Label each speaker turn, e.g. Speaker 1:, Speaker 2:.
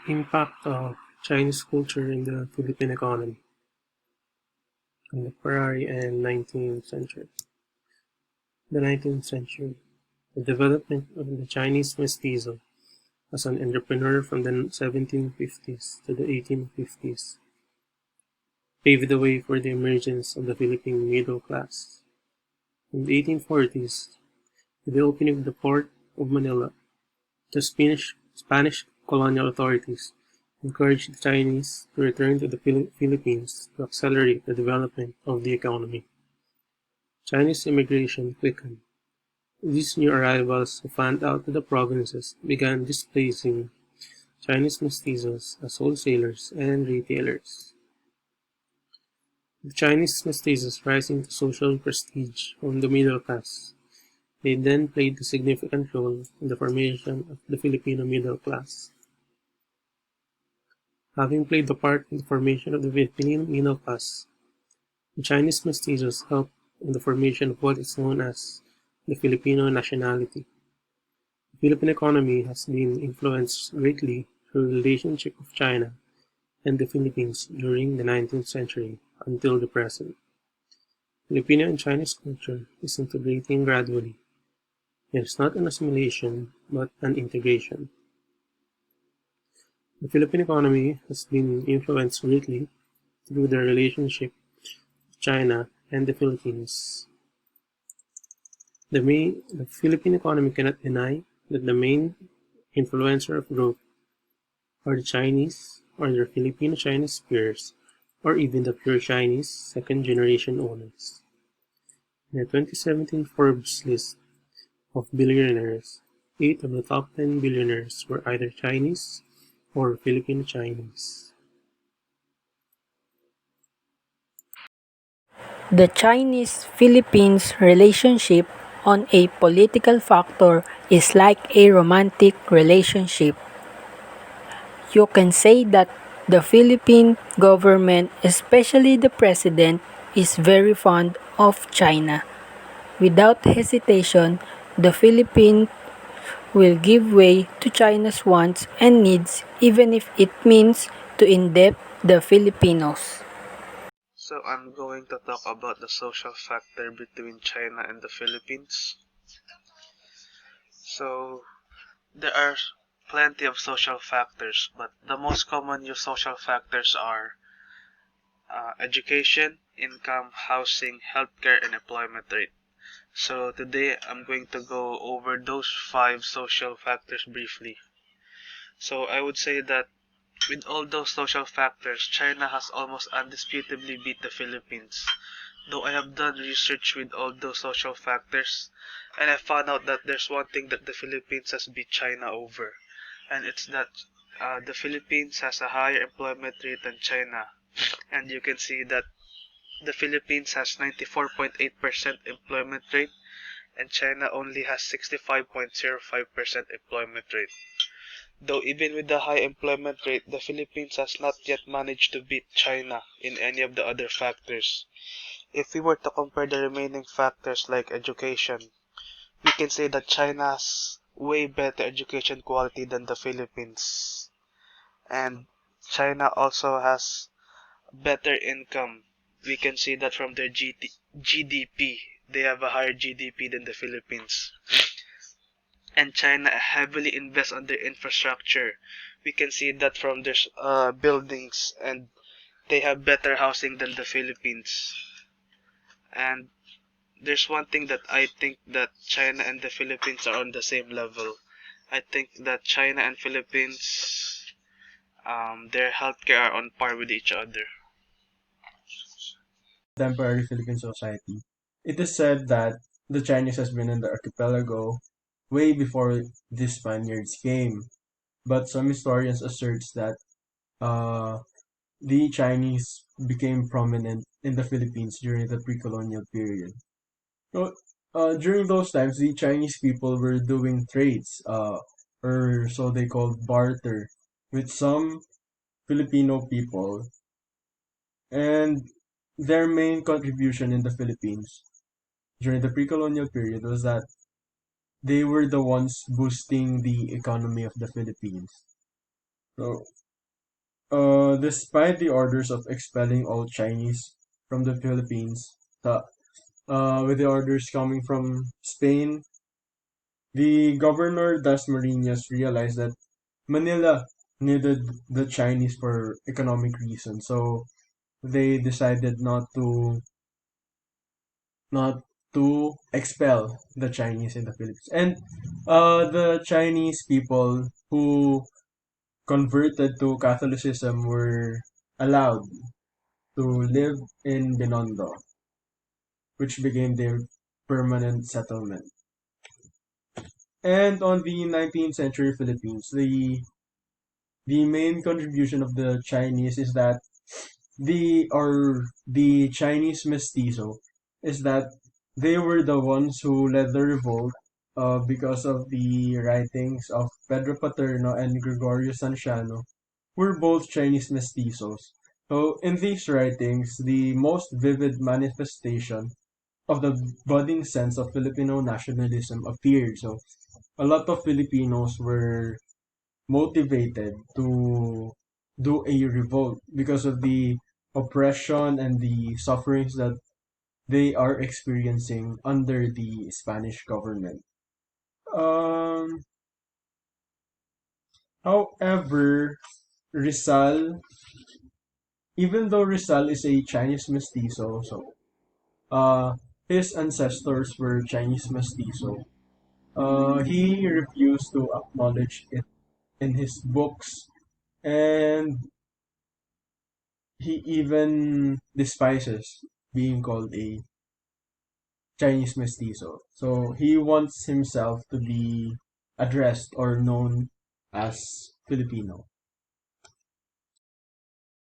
Speaker 1: Impact of Chinese culture in the Philippine economy in the Ferrari and 19th century. The 19th century, the development of the Chinese mestizo as an entrepreneur from the 1750s to the 1850s paved the way for the emergence of the Philippine middle class. In the 1840s, with the opening of the port of Manila, the Spanish colonial authorities encouraged the Chinese to return to the Philippines to accelerate the development of the economy. Chinese immigration quickened. These new arrivals who fanned out to the provinces began displacing Chinese mestizos as wholesalers and retailers. The Chinese mestizos rising to social prestige from the middle class, they then played a significant role in the formation of the Filipino middle class. Having played a part in the formation of the Filipino middle class, the Chinese mestizos helped in the formation of what is known as the Filipino nationality. The Philippine economy has been influenced greatly through the relationship of China and the Philippines during the 19th century until the present. Filipino and Chinese culture is integrating gradually. It is not an assimilation, but an integration. The Philippine economy has been influenced greatly through the relationship of China and the Philippines. The Philippine economy cannot deny that the main influencer of growth are the Chinese or their Filipino-Chinese peers, or even the pure Chinese second-generation owners. In the 2017 Forbes list of billionaires, 8 of the top 10 billionaires were either Chinese or Filipino-Chinese.
Speaker 2: The Chinese-Philippines relationship on a political factor is like a romantic relationship. You can say that the Philippine government, especially the president, is very fond of China. Without hesitation, the Philippines will give way to China's wants and needs even if it means to indebt the Filipinos.
Speaker 3: So I'm going to talk about the social factor between China and the Philippines. So there are plenty of social factors, but the most common new social factors are education, income, housing, healthcare, and employment rate. So today I'm going to go over those 5 social factors briefly. So I would say that with all those social factors, China has almost undisputably beat the Philippines. Though I have done research with all those social factors, and I found out that there's one thing that the Philippines has beat China over, and it's that the Philippines has a higher employment rate than China. And you can see that the Philippines has 94.8% employment rate, and China only has 65.05% employment rate. Though even with the high employment rate, the Philippines has not yet managed to beat China in any of the other factors. If we were to compare the remaining factors like education, we can say that China has way better education quality than the Philippines. And China also has better income. We can see that from their GDP. They have a higher GDP than the Philippines. And China heavily invests on their infrastructure. We can see that from their buildings, and they have better housing than the Philippines. And there's one thing that I think that China and the Philippines are on the same level. I think that China and Philippines, their healthcare are on par with each other.
Speaker 4: Contemporary Philippine society. It is said that the Chinese has been in the archipelago way before the Spaniards came, but some historians asserts that uh, the Chinese became prominent in the Philippines during the pre-colonial period. So, during those times, the Chinese people were doing trades, or so they called barter, with some Filipino people, and their main contribution in the Philippines during the pre-colonial period was that they were the ones boosting the economy of the Philippines. So, despite the orders of expelling all Chinese from the Philippines, with the orders coming from Spain, the governor Dasmariñas realized that Manila needed the Chinese for economic reasons, so they decided not to expel the Chinese in the Philippines. And the Chinese people who converted to Catholicism were allowed to live in Binondo, which became their permanent settlement. And on the 19th century Philippines, the main contribution of the Chinese is that the Chinese mestizo is that they were the ones who led the revolt because of the writings of Pedro Paterno and Gregorio Sanciano, who were both Chinese mestizos. So in these writings, the most vivid manifestation of the budding sense of Filipino nationalism appeared. So a lot of Filipinos were motivated to do a revolt because of the oppression and the sufferings that they are experiencing under the Spanish government. Um, However, Rizal, even though Rizal is a Chinese mestizo, so uh, his ancestors were Chinese mestizo. He refused to acknowledge it in his books, and he even despises being called a Chinese mestizo. So he wants himself to be addressed or known as Filipino.